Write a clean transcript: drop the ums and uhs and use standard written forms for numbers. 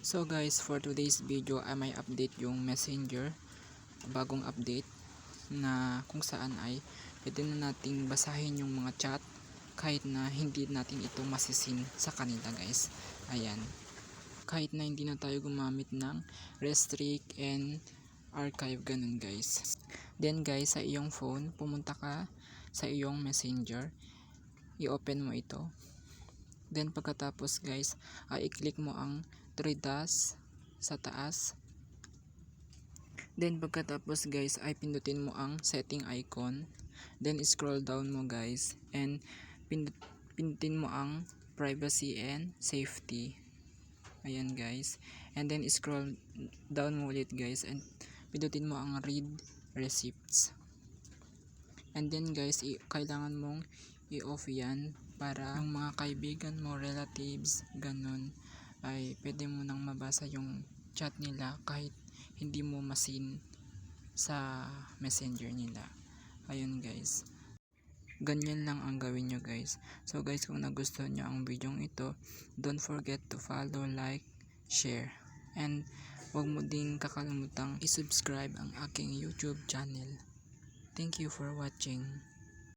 So guys, for today's video ay may update yung Messenger, bagong update na kung saan ay pwede na nating basahin yung mga chat kahit na hindi natin ito masisin sa kanila guys. Ayan, kahit na hindi na tayo gumamit ng restrict and archive, ganun guys. Then guys, sa iyong phone, pumunta ka sa iyong Messenger, i-open mo ito. Then pagkatapos guys, ay i-click mo ang 3 dots sa taas. Then pagkatapos guys, ay pindutin mo ang setting icon. Then scroll down mo guys and pindutin mo ang privacy and safety. Ayan guys. And then scroll down mo ulit guys and pindutin mo ang read receipts. And then guys, kailangan mong i-off yan para yung mga kaibigan mo, relatives, ganun, ay pwede mo nang mabasa yung chat nila kahit hindi mo masin sa messenger nila. Ayun guys, ganyan lang ang gawin nyo guys. So guys, kung nagustuhan nyo ang video ito, don't forget to follow, like, share, and huwag mo ding kakalimutang i-subscribe ang aking YouTube channel. Thank you for watching.